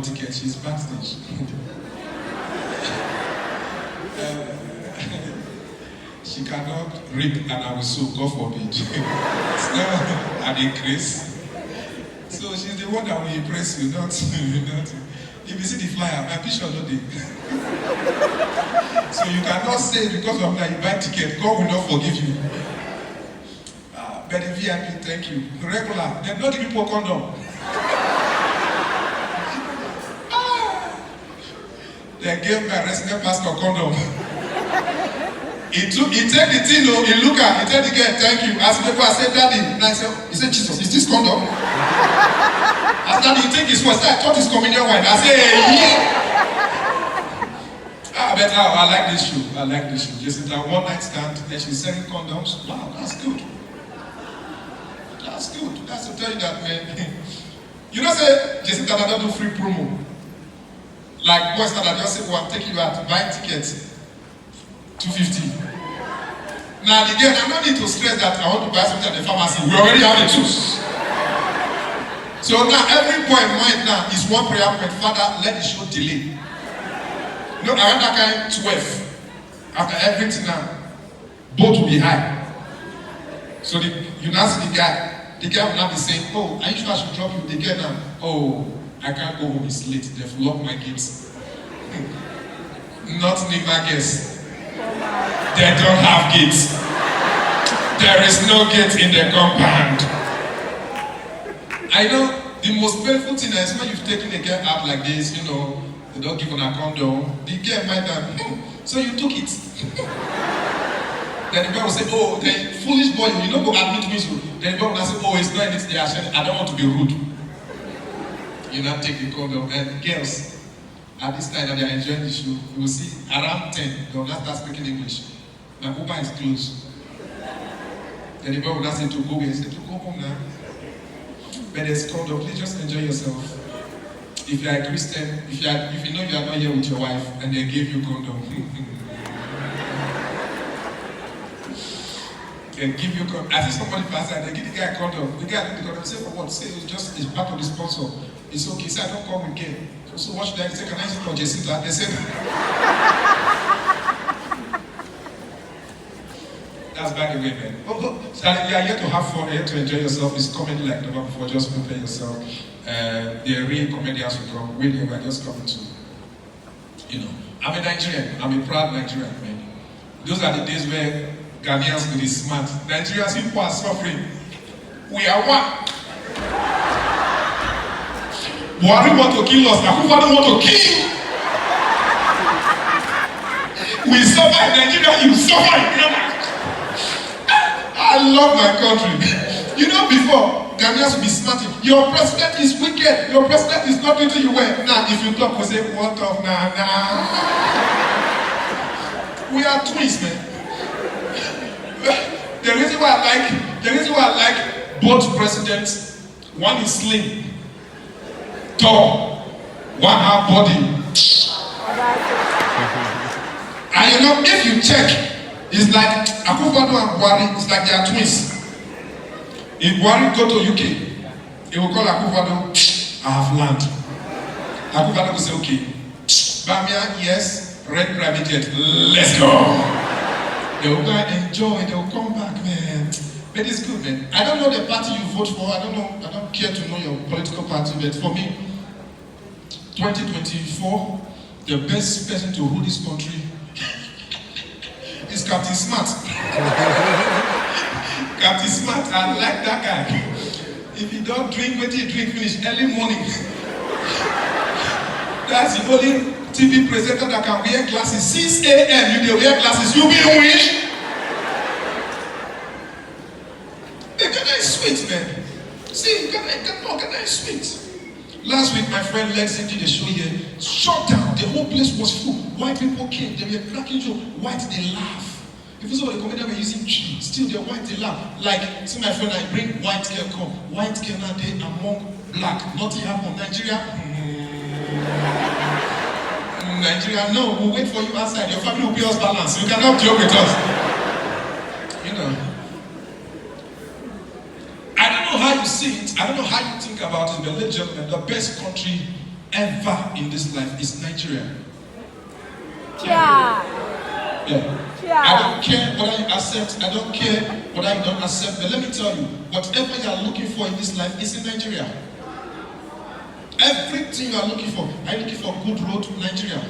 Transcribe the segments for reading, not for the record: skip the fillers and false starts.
ticket, she's backstage. She cannot reap and I will sow, God forbid. It's not an increase. So she's the one that will impress you, not. If you see the flyer, my picture not there. So you cannot say because of that you buy ticket, God will not forgive you. But the VIP, thank you. Regular, they're not giving people condom. They gave my resident pastor condom. He take the thing, he look at, he tell the girl, thank you. As people I said, Daddy, and I said, he said, Jesus, is this condom? As Daddy, he take his first, I thought his communion wine. I said, yeah. But I like this shoe. I like this shoe. Jacinta, one night stand, and she's selling condoms. Wow, that's good. That's good. That's to tell you that, man. You know, say, Jacinta, I don't do free promo. Like boys that just say, oh, I'm taking you out, buying tickets. 250. Now again, I don't need to stress that I want to buy something at the pharmacy. We already have the tools. So now every point mine now is one prayer point. Father, let the show delay. No, I want that kind 12. After everything now, both will be high. So you now see the guy will now be saying, oh, are you sure I should drop you? The girl now, oh, I can't go home, it's late. They've locked my gates. Not Nigma guess. They don't have gates. There is no gate in the compound. I know the most painful thing is when you've taken a girl out like this, you know, they don't give an account condom. The girl might have, so you took it. Then the girl will say, oh, the foolish boy, you don't go admit me to. Then the girl will say, oh, it's not anything there. I don't want to be rude. You now take the condom. And girls, at this time that they are enjoying the show, you will see around 10, they will not start speaking English. My Uber is closed. Then the boy will not say to go away. He said, to go home now. But there's condom, please just enjoy yourself. If you are a Christian, if you know you are not here with your wife and they give you condom, they give you condom. I see somebody pass and they give the guy a condom. The guy look the condom, say for what? Say it's part of the sponsor. It's okay, say I don't come again. So what should I say? Can I sit for Jacinta? They said, that's by the way, man. So you are here to have fun, here to enjoy yourself. It's comedy like never before. Just prepare yourself. The real comedians will come. We are just coming to, you know. I'm a Nigerian. I'm a proud Nigerian, man. Those are the days where Ghanaians will be smart. Nigerians, people are suffering. We are one. Buhari want to kill us, Akufo don't want to kill. We suffer in Nigeria, you suffer in Ghana. I love my country. You know before, Ghanaians will be smart. Your president is wicked. Your president is not treating you well. Now, if you talk, we say, what of nah. We are twins, man. The reason why I like both presidents, one is slim, tall, one half body. And you know, if you check, it's like Akufo and Buhari, it's like they are twins. If Buhari go to UK, he will call Akufo, I have land. Akufo will say, okay, Bamia, yes, red private jet, let's go. They will go and enjoy, they will come back, man. But it's good, man. I don't know the party you vote for, I don't care to know your political party, but for me, 2024, the best person to rule this country is Captain Smart. Captain Smart, I like that guy. If you don't drink, wait till you drink finish early morning. That's the only TV presenter that can wear glasses. 6 a.m. you will wear glasses, you will win. The Ghana is sweet, man. See, Ghana is sweet. Last week, my friend Lexi did a show here. Shut down. The whole place was full. White people came. They were cracking jokes. White, they laugh. If you saw the comedian were using G, still they're white, they laugh. Like, see my friend, I bring white girl come. White girl now, they among black. Nothing happened. Nigeria. Nigeria, no. We'll wait for you outside. Your family will be us balanced. You cannot joke with us. You know. I don't know how you see it. I don't know how you think about it, but ladies and gentlemen, the best country ever in this life is Nigeria. Yeah. I don't care whether you accept, I don't care whether you don't accept, but let me tell you, whatever you are looking for in this life is in Nigeria. Everything you are looking for, are you looking for good road? Nigeria.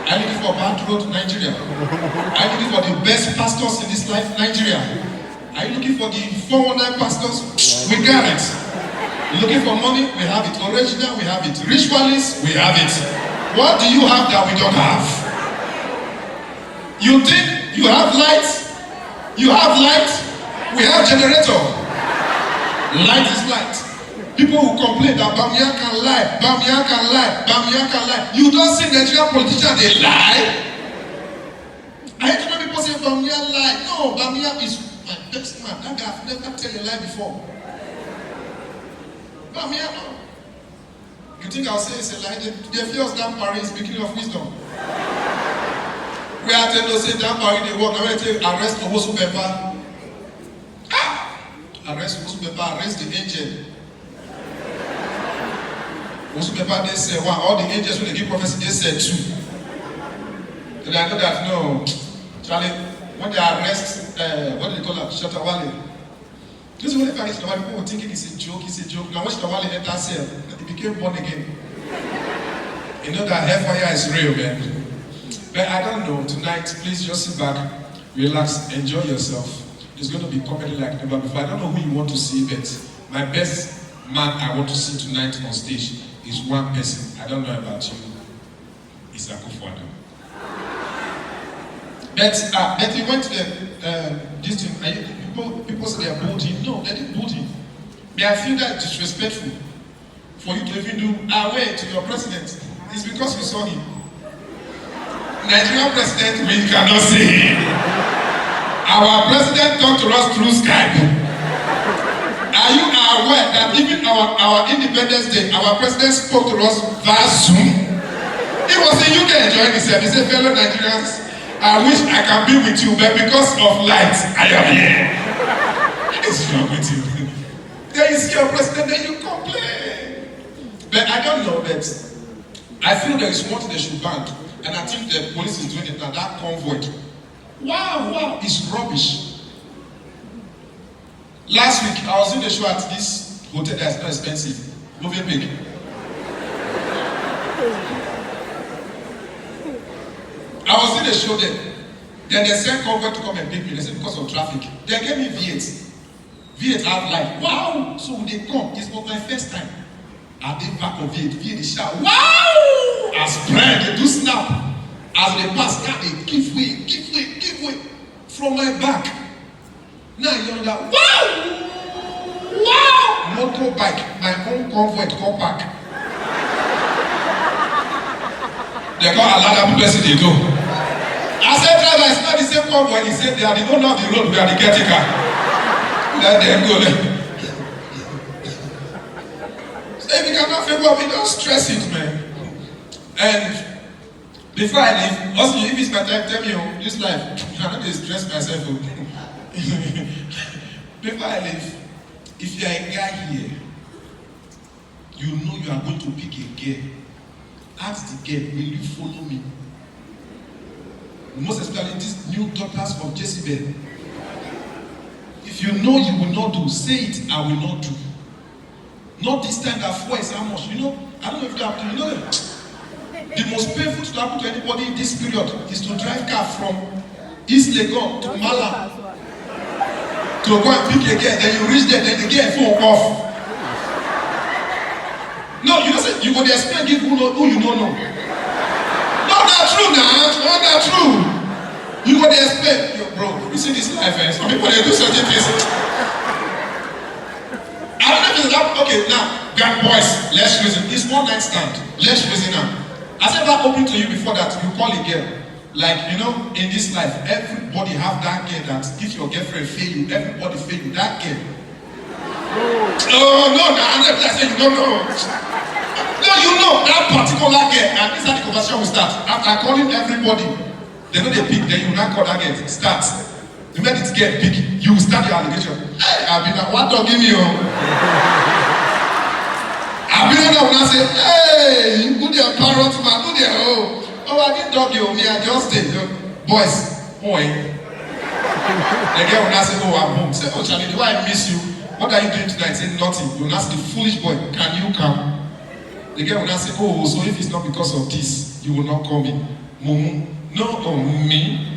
Are you looking for bad road? Nigeria. Are you looking for the best pastors in this life? Nigeria. Are you looking for the 419 pastors? We got it. Looking for money? We have it. Original? We have it. Ritualists? We have it. What do you have that we don't have? You think you have light? You have light? We have generator. Light is light. People who complain that Bamia can lie, Bamia can lie, Bamia can lie. You don't see Nigerian politicians, they lie. I hate when people say Bamia lie. No, Bamia is my best man. That guy, I've never tell a lie before. Bamia, no. You think I'll say it's a lie? The fear of Dan Parry is speaking of wisdom. We are telling us say Dan Parry they work. I will arrest Owosu Pepper. Arrest Owosu Pepper, arrest the angel. Owosu Pepper they say one, all the angels when they give prophecy they say two. And I know that no, Charlie, when they arrest what do they call that? Shatawale. This is what if I get Shatawale, people were thinking it's a joke, it's a joke. Now when Shatawale entered cell, he became born again. You know that hellfire is real, man. But I don't know, tonight, please just sit back, relax, enjoy yourself. It's going to be comedy like never before. I don't know who you want to see, but my best man I want to see tonight on stage is one person. I don't know about you. It's Akufo-Addo. But he went to this thing, people say they are booed him. No, they didn't boot him. May I feel that disrespectful for you to even do away to your president. It's because you saw him. Nigerian president, we cannot see him. Our president talked to us through Skype. Are you aware that even our Independence Day, our president spoke to us via Zoom? He was in UK enjoying himself. He said, fellow Nigerians, I wish I can be with you, but because of light, I am here. What is wrong with you? Then you see your president, then you complain. But I don't know that. I feel there is what they should ban. And I think the police is doing it now, that convoy. Wow, it's rubbish. Last week, I was in the show at this hotel that's not expensive. Moving big. I was in the show there. Then they sent convoy to come and pick me. They said because of traffic. They gave me V8. V8 have life. Wow! So when they come, it's not my first time. I've been back of V8. V8 is shout. Wow! I spread, they do snap. As they pass, now they give way. From my back. Now you're like, wow! Motorbike, my own convoy to come back. They go allow that person they go. I said, driver, it's not the same convoy. He said, they are the owner of the road, we are the caretaker. Let them go there. So if you cannot favor me, don't stress it, man. And before I leave, also if it's my time, tell me, this life, I don't stress myself. Before I leave, if you are a guy here, you know you are going to pick a girl. Ask the girl, will you follow me? Most especially these new daughters of Jezebel. If you know you will not do, say it, I will not do. Not this time that 4 is how much. You know, I don't know if you have to, you know the most painful to happen to anybody in this period is to drive car from East Legon to Malam. To go and pick a girl, then you reach there, then the girl fall off. No, you don't say you go to explain give who you don't know. No, that's true now. No, that's true. You go to explain, yo, bro. You see this life, eh? Some people they do certain things. I don't know if it's that. Okay, now, young boys, let's reason. It's one night stand. Let's reason now. Has it ever opened to you before that you call a girl? Like, you know, in this life, everybody have that girl that if your girlfriend fail you, everybody fail you. That girl. Oh no, I'm not saying you don't know. No, you know that particular girl, and this is how the conversation will start. After calling everybody, they know they pick, then you will not call that girl. Start. The minute it get pick, you will start your allegation. Hey, I've been like, what don't give me? I've Abinoda will not say, hey, who there Parrot Mouth, who there, oh, I didn't dog you, me, I just did. Boys, boy. The girl will not say, oh, I'm home. Say, oh, Charlie, do I miss you? What are you doing tonight? Say, nothing. You will not say, the foolish boy, can you come? The girl will not say, oh, so if it's not because of this, you will not call me. Mumu. No, oh, me?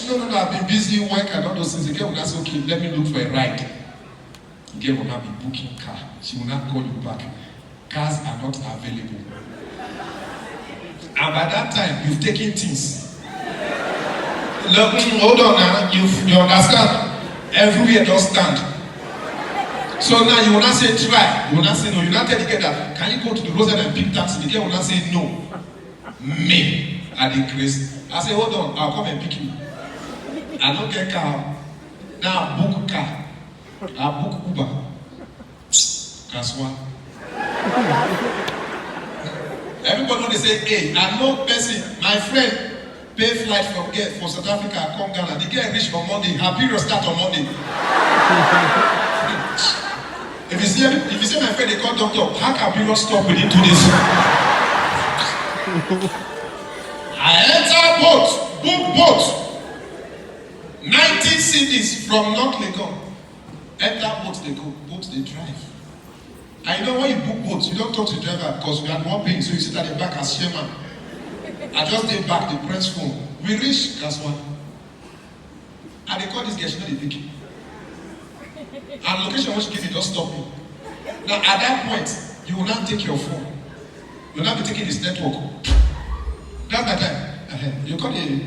No, I've been busy, work and all those things. The girl will not say, okay, let me look for a ride. The girl will not be booking car. She will not call you back. Cars are not available. And by that time, you've taken things. Look, hold on now, you understand? Everywhere does stand. So now you will not say try. You will not say no. You will not tell the girl that, can you go to the roadside and pick taxi? The girl will not say no. Me, I decrease. I say, hold on, I'll come and pick you. I don't get car. Now I book car. I book Uber. That's why. Everybody when they say, hey, I know person, my friend, pay flight from here for South Africa, come Ghana. The girl reach on Monday. Her period start on Monday. If you see my friend, they call doctor, how can period stop within 2 days? I enter boat, book boat. 19 cities from North Legon. Enter boat, they go, boat, they drive. I know when you book boats, you don't talk to the driver because we had one paying, so you sit at the back as chairman. I just did back the press phone. We reached Kaswan. And they call this girl, she know the pick. And location which give you, just stop me. Now at that point, you will not take your phone. You will not be taking this network. That's my time. You call the,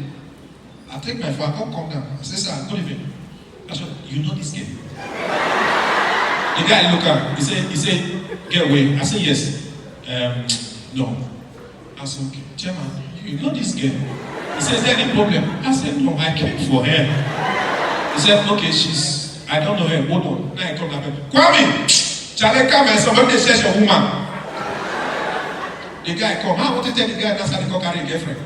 I take my phone, I come down. I say, sir, good evening. I said, you know this game. The guy look at, he said, get away. I said, yes. No. I said, okay, chairman, you know this girl. He said, is there any problem? I said, no, I came for her. He said, okay, I don't know her, hold on. Now I come down. Kwame, Charlie, come and somebody says your woman. The guy come, I want to tell the guy that's how they go carry a girlfriend.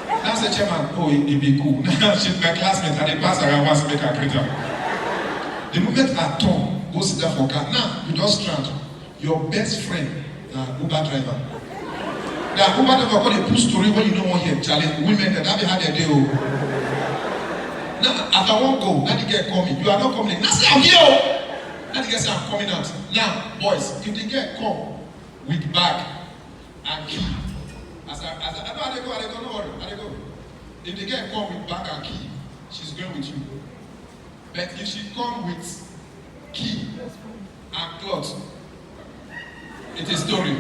That's the chairman, oh, it'd be cool. She's my classmate and they pass around once to make her greater. The moment I turn, go sit down for car. Now, you just strand. Your best friend, Uber driver. The Uber driver call a push story when you know one here. Charlie, women that have had their day. Now, after one go, now the girl call me. You are not coming. Now say, I'm here. Now the girl say, I'm coming out. Now, boys, if the girl come with bag and key, as I know how they go, no worry, how they go. If the girl come with bag and key, she's going with you. But if she come with key and clothes, it's a story.